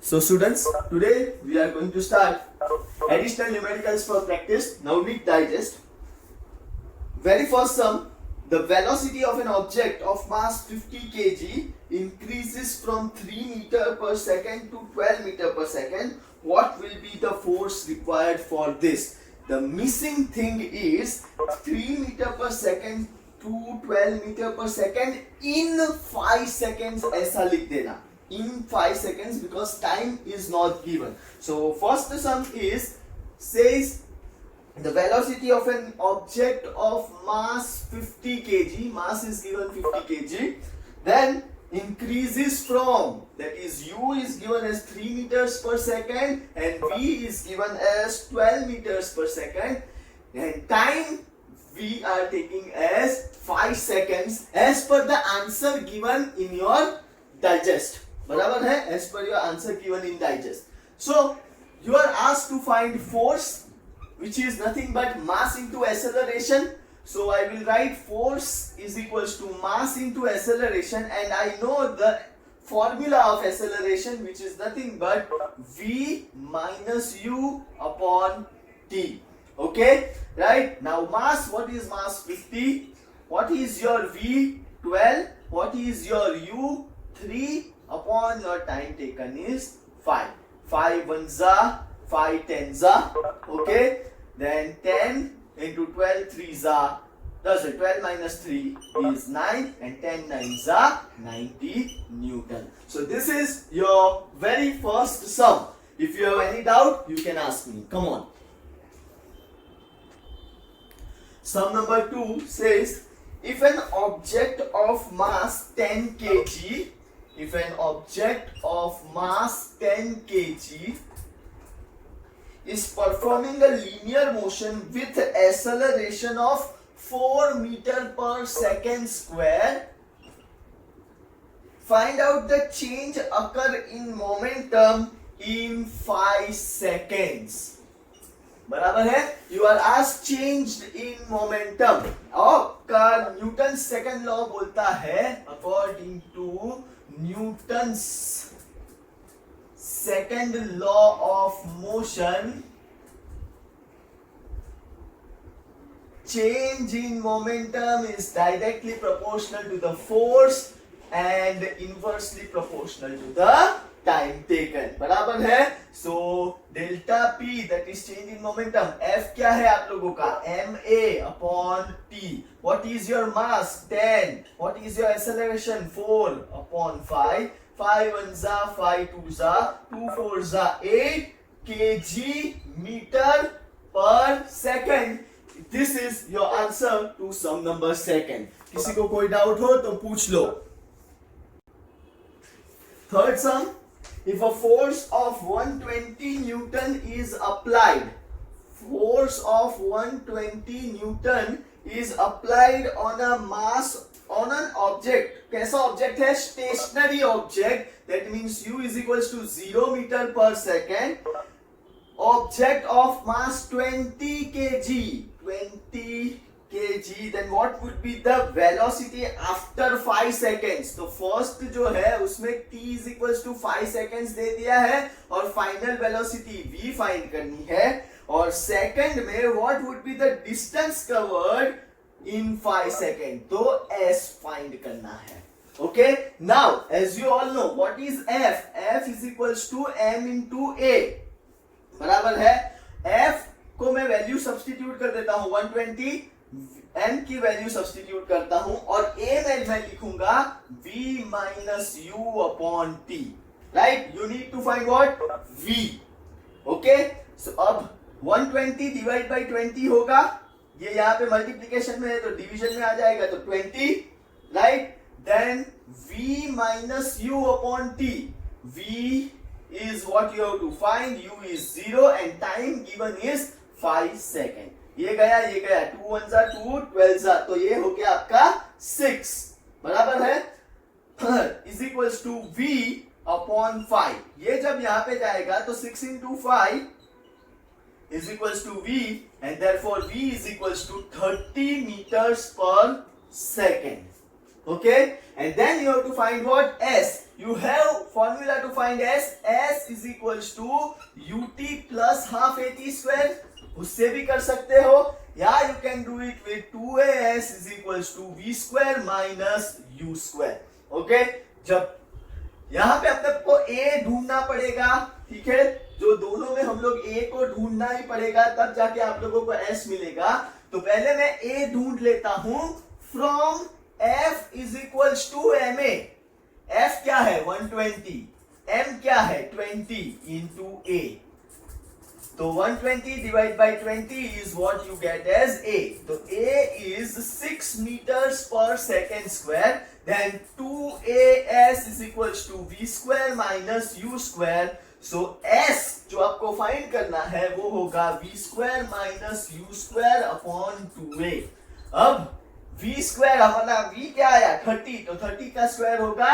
So students, today we are going to start additional numericals for practice. Now we digest. Very first sum, the velocity of an object of mass 50 kg increases from 3 meter per second to 12 meter per second. What will be the force required for this? The missing thing is 3 meter per second to 12 meter per second in 5 seconds. ऐसा लिख देना in 5 seconds because time is not given. So first sum is says the velocity of an object of mass 50 kg, mass is given 50 kg, then increases from, that is u is given as 3 meters per second and v is given as 12 meters per second, and time we are taking as 5 seconds as per the answer given in your digest. बराबर है, as per your answer given in digest. So you are asked to find force, which is nothing but mass into acceleration. So I will write force is equals to mass into acceleration, and I know the formula of acceleration, which is nothing but v minus u upon t. Okay, right? Now mass, what is mass? 50. What is your v? 12. What is your u? 3 upon your time taken is 5. 5 ones are 5 tens are. Okay, then 10 into 12 threes are, that's it, 12 minus 3 is 9 and 10 nines are 90 Newton. So this is your very first sum. If you have any doubt, you can ask me. Come on. Sum number 2 says if an object of mass 10 kg, if an object of mass 10 kg is performing a linear motion with acceleration of 4 meter per second square, find out the change occur in momentum in 5 seconds. बराबर है, you are asked changed in momentum. और Newton second law बोलता है, according to Newton's second law of motion, change in momentum is directly proportional to the force and inversely proportional to the time taken. बराबर है. So delta p, that is change in momentum, f क्या है आप लोगों का? ma upon t. What is your mass? 10. What is your acceleration? 4 upon 5. 5 ones are 5 twos are 2 fours are 8 kg meter per second. This is your answer to sum number second. किसी को कोई doubt हो तो पूछ लो. Third sum, if a force of 120 Newton is applied, force of 120 Newton is applied on a mass, on an object. कैसा object है? Stationary object. That means u is equals to 0 meter per second. Object of mass 20 kg. 20 kg. Then what would be the velocity after 5 seconds? तो first जो है उसमें t is equals to 5 seconds दे दिया है और final velocity v find करनी है. और second में what would be the distance covered in 5 seconds? तो s find करना है. Okay, now as you all know, what is f? F is equals to m into a. बराबर है, f को मैं वैल्यू सब्स्टिट्यूट कर देता हूं 120, m की वैल्यू सब्स्टिट्यूट करता हूं और a में मैं लिखूंगा v minus u upon t. Right? You need to find what? v. Okay? So अब 120 डिवाइड बाई 20 होगा, ये यहाँ पे मल्टीप्लीकेशन में है तो डिवीजन में आ जाएगा तो 20. Right? Then v minus u upon t. v is what you have to find. u is 0 and time given is 5 second. ये गया 2 1 जा 2 12 जा, तो ये हो गया आपका 6. बराबर है, is equals to v upon 5. ये जब यहाँ पे जाएगा तो 6 into 5 is equals to v, and therefore v is equals to 30 meters per second. Okay, and then you have to find what? S. You have formula to find S. S is equals to ut plus half at square. उससे भी कर सकते हो, या you can do it with 2as is equals to v square minus u square. Okay, जब यहाँ पे अपने को a ढूंढना पड़ेगा, ठीक है, जो दोनों में हम लोग a को ढूंढना ही पड़ेगा, तब जाके आप लोगों को s मिलेगा. तो पहले मैं a ढूंढ लेता हूं from f is equals to ma. f क्या है 120, m क्या है 20 इंटू a. तो 120 divide by 20 is what you get as a. तो a is 6 meters per second square. Then 2as is equals to v square minus u square. So s जो आपको find करना है वो होगा v square minus u square upon 2a. अब v square हमारा v क्या आया 30, तो 30 का स्क्वायर होगा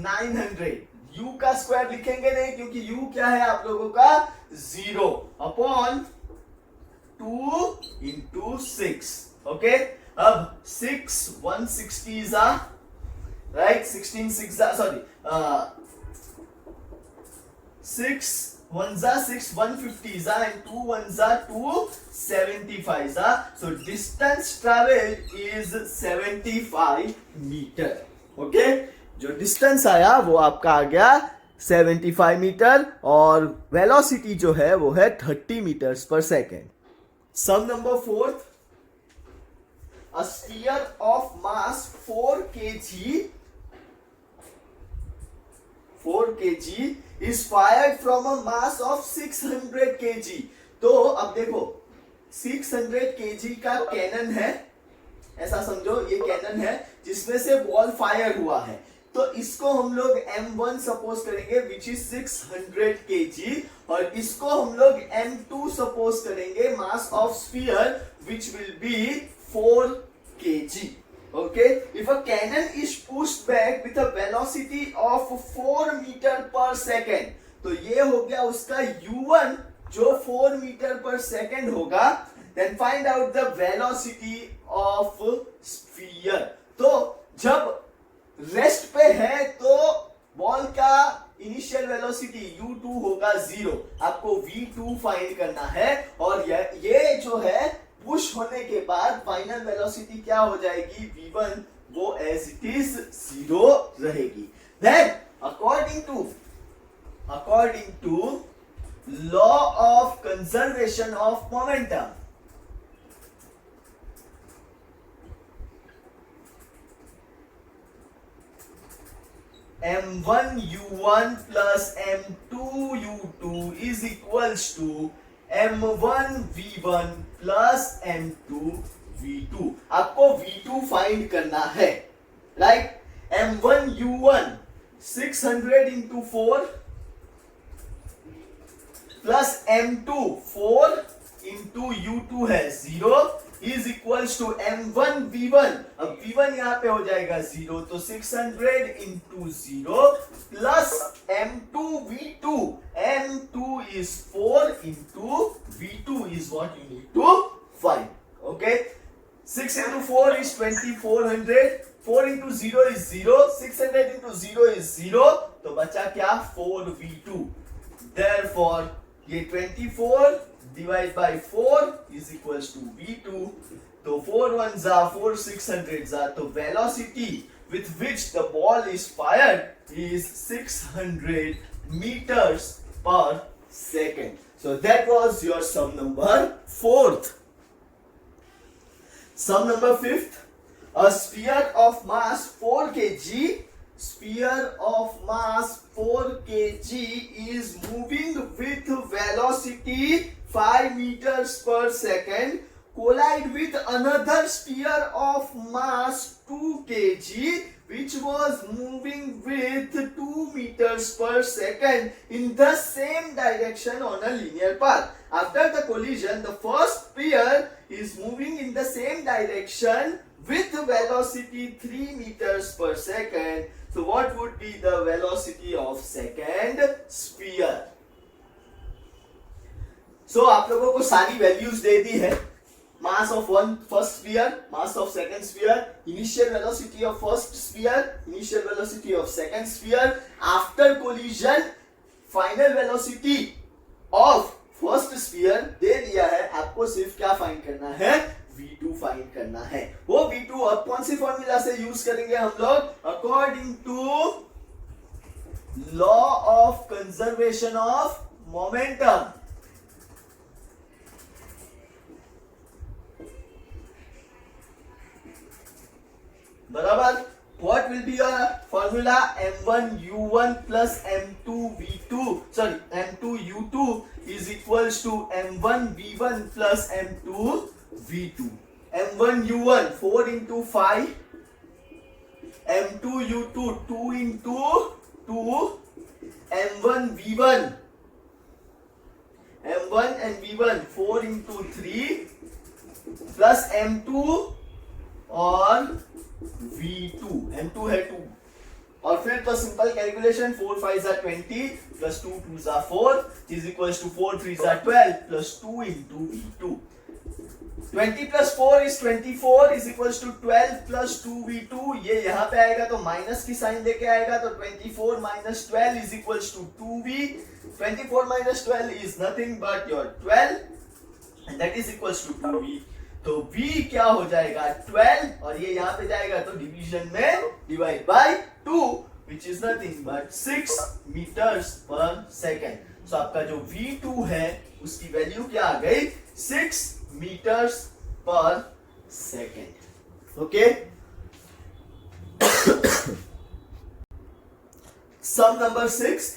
900. u का स्क्वायर लिखेंगे नहीं क्योंकि u क्या है आप लोगों का 0 अपॉन 2 इंटू 6. ओके, अब 6 160 right, 16 6 sorry 6 1 6 150 and 2 1 275. So distance traveled is 75 meter. Okay, जो डिस्टेंस आया वो आपका आ गया 75 मीटर और वेलोसिटी जो है वो है 30 meters per second. Sum number 4. A sphere of mass 4 kg is fired from a mass of 600 kg. तो अब देखो 600 kg का कैनन है, ऐसा समझो ये कैनन है जिसमें से बॉल फायर हुआ है. तो इसको हम लोग M1 सपोज करेंगे विच इज 600 kg और इसको हम लोग M2 सपोज करेंगे mass of sphere which will B 4 kg. Okay, if a cannon is pushed back with a velocity of 4 meter per second, तो ये हो गया उसका u1 जो 4 meter per second होगा. Then find out the velocity of sphere. तो जब rest पे है तो बॉल का इनिशियल वेलोसिटी u2 होगा 0. आपको v2 फाइंड करना है और ये जो है पुश होने के बाद फाइनल वेलोसिटी क्या हो जाएगी v1, वो एज इट इज 0 रहेगी. Then according to law of conservation of momentum, m1 u1 plus m2 u2 is equals to m1 v1 plus m2 v2. आपको v2 फाइंड करना है, right. m1 u1 600 into 4 plus m2 4 into u2 है 0 is equals to m1 v1. अब v1 यहाँ पे हो जाएगा 0, तो 600 into 0 plus m2 v2. m2 is 4 into v2 is what you need to find. Okay, 6 into 4 is 2400. 4 into 0 is 0. 600 into 0 is 0. तो बचा क्या 4v2. Therefore ये 24 divide by 4 is equals to v2. तो 4 1 जा 4 600 जा, तो velocity with which the ball is fired is 600 meters per second. So that was your sum number 4th. Sum number 5th. A sphere of mass 4 kg. Sphere of mass 4 kg is moving with velocity 5 meters per second. Collide with another sphere of mass 2 kg which was moving with 2 meters per second in the same direction on a linear path. After the collision, the first sphere is moving in the same direction with velocity 3 meters per second. So what would be the velocity of second sphere? So आप लोगों को सारी values दे दी है. mass of first sphere, mass of second sphere, initial velocity of first sphere, initial velocity of second sphere, after collision final velocity of first sphere दे दिया है, आपको सिर्फ क्या फाइंड करना है, v2 फाइंड करना है। वो v2 अब कौन सी फॉर्मूला से यूज करेंगे हम लोग, according to law of conservation of momentum. बराबर, what will be your formula, m1 u1 plus m2 v2 sorry m2 u2 is equals to m1 v1 plus m2 v2। m1 u1 4 into 5, m2 u2 2 into 2, m1 v1 m1 and v1 4 into 3 plus m2 और v2, m2 है 2 और फिर तो simple calculation 4 5 जा 20 plus 2 2 जा 4 is equals to 4 3 जा 12 plus 2 into v2। 20 plus 4 is 24 is equals to 12 plus 2v2। ये यहाँ पे आएगा तो माइनस की साइन लेके आएगा तो 24 minus 12 is equals to 2v। 24 minus 12 is nothing but your 12 and that is equals to 2v। तो v क्या हो जाएगा 12 और ये यहाँ पे जाएगा तो डिवीजन में divide by 2 which is nothing but 6 meters per second। तो आपका जो v2 है उसकी वैल्यू क्या आ गई 6 meters per second। Okay, sum number 6,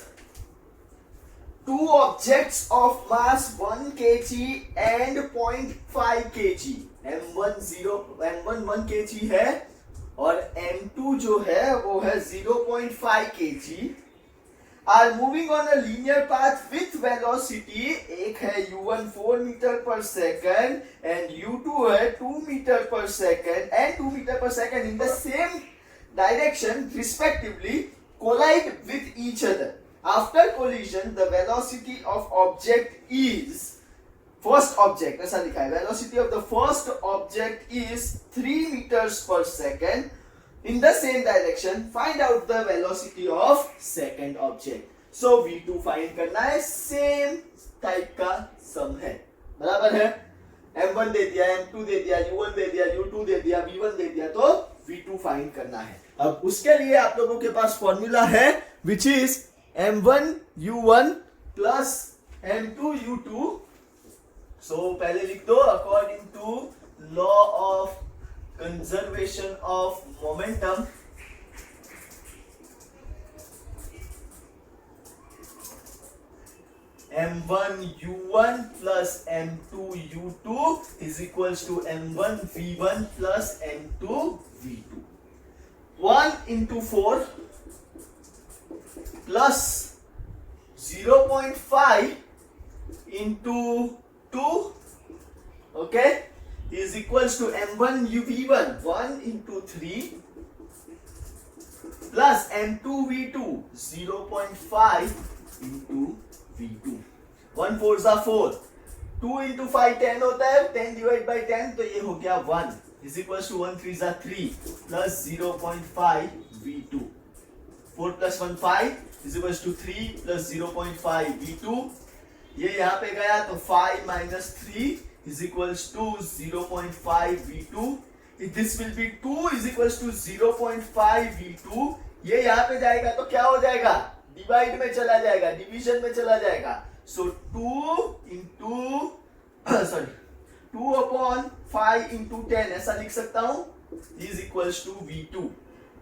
two objects of mass 1 kg and 0.5 kg, m1 1 kg है और m2 जो है वो है 0.5 kg, are moving on a linear path with velocity, एक है u1 4 meter per second and u2 है 2 meter per second and 2 meter per second in the same direction respectively, collide with each other। After collision, the velocity of object is, first object ऐसा लिखा है, velocity of the first object is 3 meters per second in the same direction, find out the velocity of second object। so v2 find करना है, same type का सम है, बराबर है, m1 दे दिया, m2 दे दिया, u1 दे दिया, u2 दे दिया, v1 दे दिया, तो v2 फाइंड करना है। अब उसके लिए आप लोगों के पास फॉर्मूला है which is m1 u1 plus m2 u2। so पहले लिख दो, according to law of conservation of momentum, m1 u1 plus m2 u2 is equals to m1 v1 plus m2 v2। 1 into 4 plus 0.5 into 2, okay, is equals to m1 v1 1 into 3 plus m2 v2 0.5 into v2। 1 4 जा 4, 2 into 5 10 होता है, 10 divide by 10 तो ये हो गया 1 is equals to 1 3 जा 3 plus 0.5 v2। 4 plus 1 5 is equals to 3 plus 0.5 v2। ये यहाँ पे गया तो 5 minus 3 is equals to 0.5 v2। this will be 2 is equals to 0.5 v2। ये यहाँ पे जाएगा तो क्या हो जाएगा, डिवाइड में चला जाएगा, डिवीजन में चला जाएगा। so 2 into sorry 2 upon 5 into 10 ऐसा लिख सकता हूँ, is equals to v2।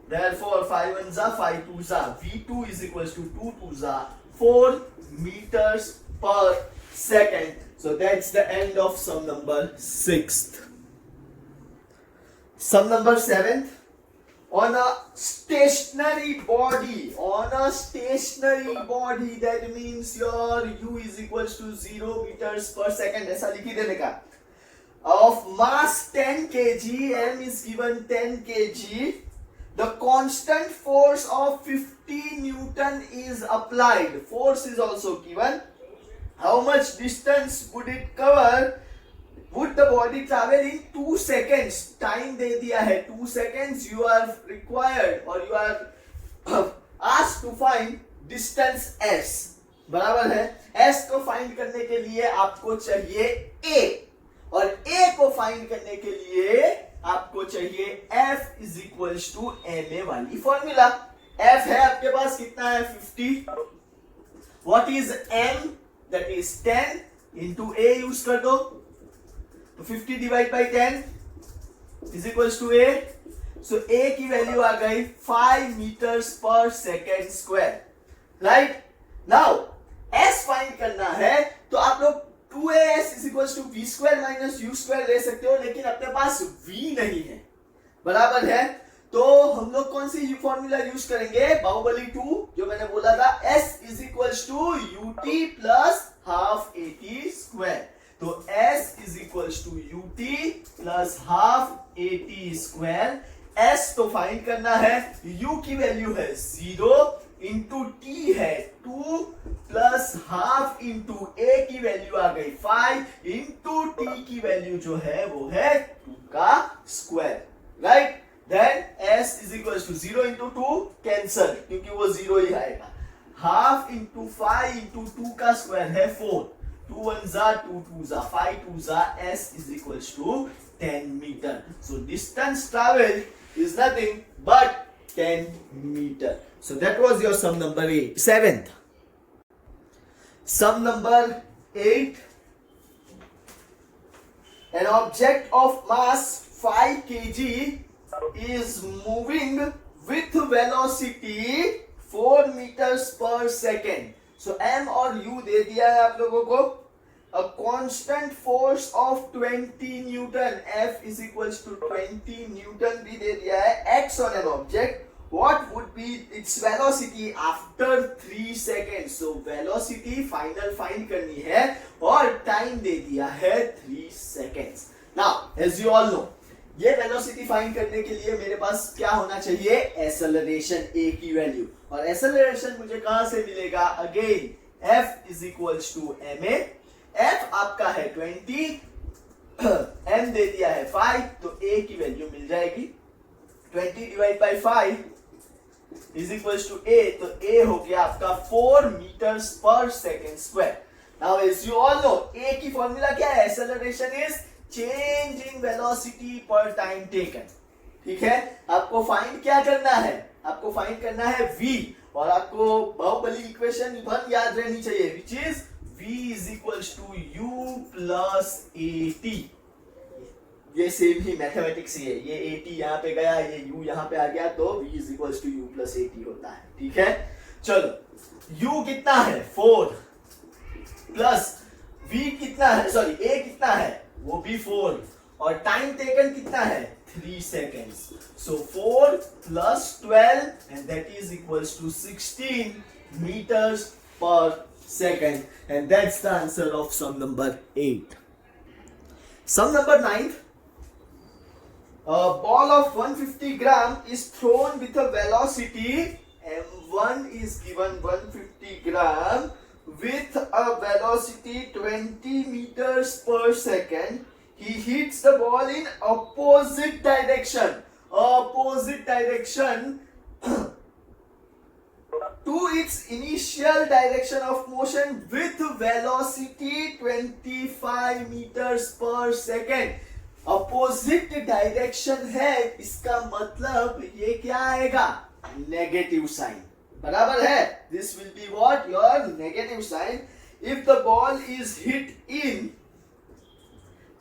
therefore 5 1 जा 5 2 जा, v2 is equals to 2 2 जा 4 meters per second। so that's the end of sum number 6th। sum number 7th, on a stationary body, that means your u is equals to 0 meters per second ऐसा लिख ही देने का, of mass 10 kg, m is given 10 kg, the constant force of 50 Newton is applied, force is also given, how much distance would it cover would the body travel in 2 seconds? Time दे दिया है 2 seconds. You are required or you are asked to find distance s. बराबर है. s को find करने के लिए आपको चाहिए a और a को फाइंड करने के लिए आपको चाहिए f is equals to ma वाली फॉर्मूला. f है आपके पास कितना है 50. What is m? That is 10 into a use कर दो तो 50 divide by 10 is equals to a. So a की वैल्यू आ गई 5 meters per second square. Right now s find करना है तो आप लोग 2as is equals to v square minus u square ले सकते हो, लेकिन अपने पास v नहीं है. बराबर है. तो हम लोग कौन सी फॉर्मूला यूज करेंगे? बाहुबली 2 जो मैंने बोला था s is equals to ut plus half at square. तो s is equals to ut plus half at square. s तो फाइंड करना है. u की वैल्यू है 0 इंटू टी है 2 प्लस हाफ इंटू a की वैल्यू आ गई 5 इंटू t की वैल्यू जो है वो है 2 का square. Right. Then s is equal to 0 into 2 cancel क्योंकि वो 0 ही आएगा. हाफ इंटू 5 इंटू 2 का स्क्वायर है 4. 2 1 जा 2 2 जा 5 2 जा. s is equal to 10 meter. So distance travel is nothing but 10 meter. So that was your sum number 8. 7th. Sum number 8. An object of mass 5 kg is moving with velocity 4 meters per second. So m और u दे दिया है आप लोगों को. A constant force of 20 Newton, F is equals to 20 Newton भी दे दिया है. X on an object. What would be its velocity after 3 seconds? So velocity final find करनी है और time दे दिया है 3 seconds. Now as you all know, ये velocity find करने के लिए मेरे पास क्या होना चाहिए? Acceleration a की वैल्यू. और acceleration मुझे कहां से मिलेगा? Again F is equals to ma. F आपका है 20, m दे दिया है 5 तो a की वैल्यू मिल जाएगी 20 divide by 5 is equals to a. तो a हो गया आपका 4 meters per second square. Now as you all know a की फॉर्मूला क्या है? Acceleration is change in velocity per time taken. ठीक है. आपको फाइंड क्या करना है? आपको फाइंड करना है v और आपको बाहुबली इक्वेशन 1 याद रहनी चाहिए which is v is equals to u plus at. ये सेम ही मैथमेटिक्स ही है. ये at यहाँ पे गया, ये u यहाँ पे आ गया तो v is equals to u plus at होता है. ठीक है. चलो u कितना है? 4 प्लस v कितना है? सॉरी a कितना है? वो भी 4 और टाइम टेकन कितना है? 3 seconds. So 4 plus 12 and that is equals to 16 meters per second, and that's the answer of sum number 8. Sum number 9. A ball of 150 gram is thrown with a velocity m1 is given 150 gram with a velocity 20 meters per second. He hits the ball in opposite direction. Opposite direction to its initial direction of motion with velocity 25 meters per second. Opposite direction है, इसका मतलब ये क्या आएगा? Negative sign. बराबर है. This will be what? Your negative sign. If the ball is hit in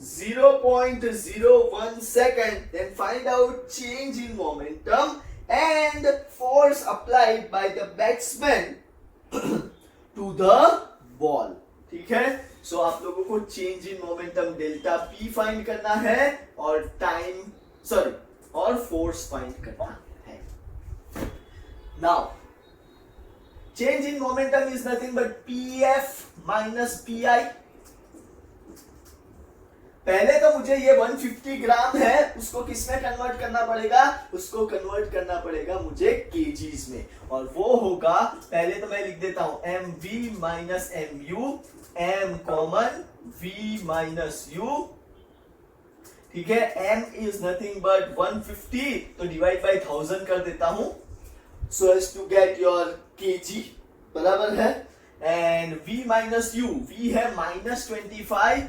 0.01 second, then find out change in momentum and force applied by the batsman to the ball. ठीक है. सो आप लोगों को change in momentum delta P find करना है और और force find करना है. Now change in momentum is nothing but PF minus pi. पहले तो मुझे ये 150 ग्राम है उसको किसमें कन्वर्ट करना पड़ेगा? उसको कन्वर्ट करना पड़ेगा मुझे केजीज में और वो होगा, पहले तो मैं लिख देता हूं mv minus mu, m common v minus u ठीक है, m इज नथिंग बट 150, तो डिवाइड बाय 1000 कर देता हूं so as to get your kg, बराबर है। And v minus u, v है -25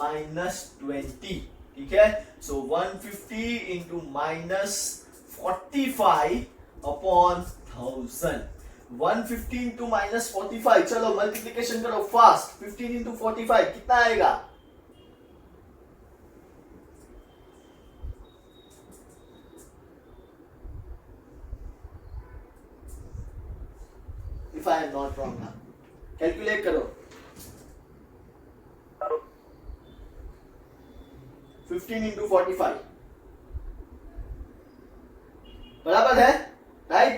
-20, ठीक है। सो 150 इंटू -45 अपॉन 1000, 150 इंटू -45, चलो मल्टीप्लीकेशन करो फास्ट, 15 इंटू 45 कितना आएगा? If I am not wrong, ना कैलकुलेट करो, 15 इंटू 45 बराबर है, राइट।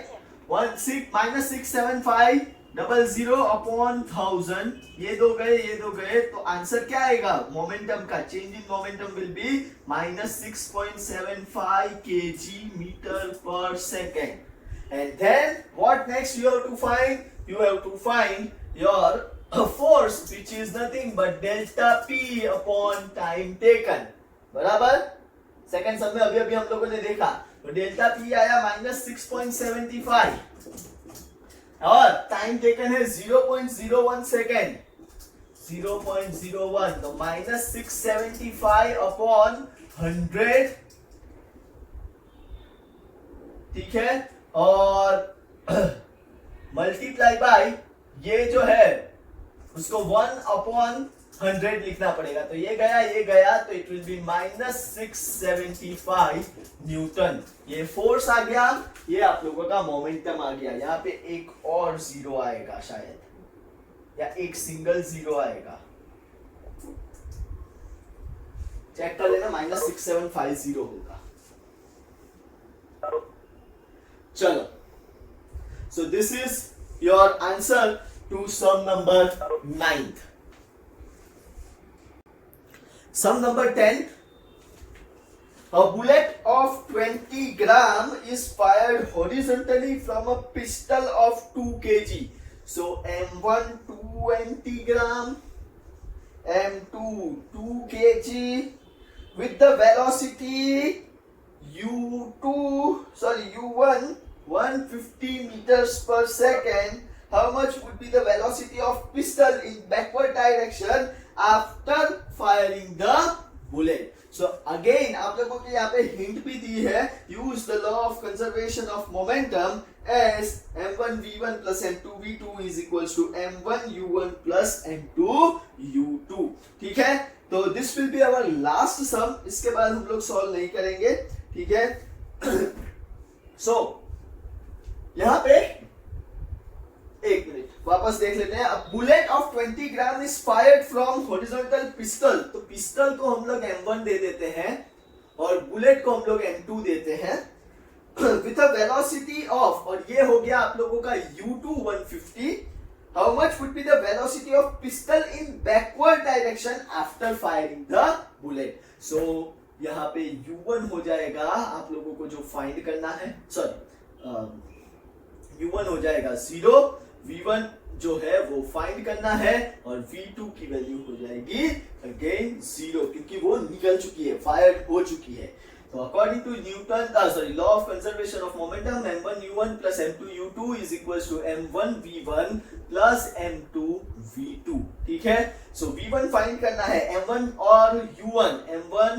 67500 अपॉन 1000, ये दो गए, तो आंसर क्या आएगा? मोमेंटम का change in momentum will be -6.75 kg meter per second. And then what next you have to find? You have to find your force, which is nothing but delta P upon time taken, बराबर। Second सम में अभी हम लोगों ने देखा, तो delta P आया -6.75 और टाइम टेकन है 0.01 सेकेंड, 0.01, तो -675 अपॉन 100, ठीक है, और मल्टीप्लाई बाय ये जो है उसको 1/100 लिखना पड़ेगा, तो ये गया तो इट विल बी -675 न्यूटन। ये फोर्स आ गया, ये आप लोगों का मोमेंटम आ गया। यहाँ पे एक और जीरो आएगा शायद, या एक सिंगल जीरो आएगा, चेक कर लेना, -6750 होगा। चलो, so this is your answer to sum number 9th. Sum number 10. A bullet of 20 gram is fired horizontally from a pistol of 2 kg. So M1 20 gram, M2 2 kg with the velocity U1 150 meters per second. How much would be the velocity of pistol in backward direction after firing the bullet? So again आप लोगों को यहाँ पे hint भी दी है, use the law of conservation of momentum as m1 v1 plus m2 v2 is equals to m1 u1 plus m2 u2, ठीक है। तो this will be our last sum, इसके बाद हम लोग सॉल्व नहीं करेंगे, ठीक है। so यहाँ पे एक मिनट वापस देख लेते हैं। अब bullet of 20 gram is fired from horizontal pistol, तो पिस्टल को हम लोग M1 दे देते हैं और बुलेट को हम लोग M2 देते हैं विथ अ वेलोसिटी ऑफ, और ये हो गया आप लोगों का U2 150। How much would be the velocity of pistol in backward direction after firing the bullet? So यहाँ पे U1 हो जाएगा आप लोगों को जो फाइंड करना है, सॉरी U1 हो जाएगा 0, V1 जो है वो फाइंड करना है, और V2 की वैल्यू हो जाएगी अगेन 0, क्योंकि वो निकल चुकी है, फायर्ड हो चुकी है। तो according to Newton law of conservation of momentum, M1 U1 plus M2 U2 is equals to M1 V1 plus M2 V2, ठीक है। सो V1 फाइंड करना है, M1 और U1, M1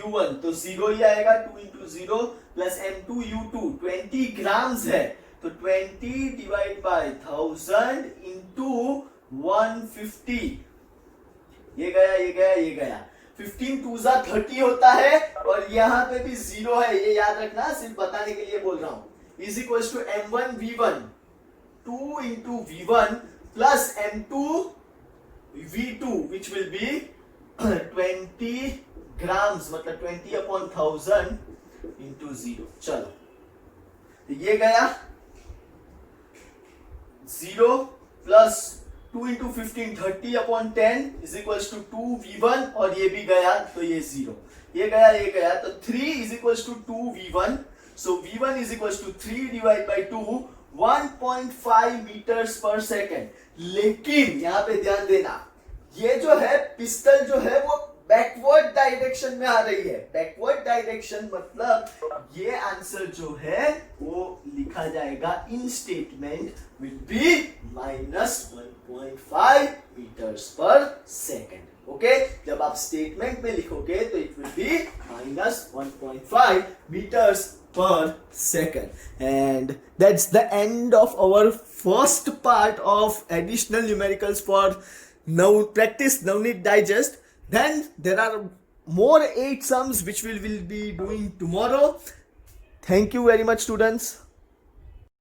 U1 तो 0 ही आएगा, 2 into 0 plus M2 U2 20 grams है, तो 20 divide by 1000 into 150, ये गया 15 2 जा 30 होता है, और यहाँ पे भी 0 है, ये याद रखना, सिर्फ बताने के लिए बोल रहा हूं। Is equals to M1 V1 2 into V1 plus M2 V2 which will be 20 grams, मतलब 20/1000 इंटू 0। चलो, तो ये गया 0 plus 2 into 15 30/10 is equals to 2 V1, और ये भी गया तो ये 0, ये गया तो 3 is equals to 2 V1। So V1 is equals to 3 divide by 2 1.5 meters per second. लेकिन यहाँ पे ध्यान देना, ये जो है पिस्टल जो है वो बैकवर्ड डायरेक्शन में आ रही है। बैकवर्ड डायरेक्शन मतलब ये आंसर जो है वो लिखा जाएगा इन statement will be -1.5 meters per second. Okay, जब आप स्टेटमेंट में लिखोगे तो it will be -1.5 meters per second. And that's the end of our first part of additional numericals for now practice Navneet Digest. Then there are more 8 sums which we will be doing tomorrow. Thank you very much, students.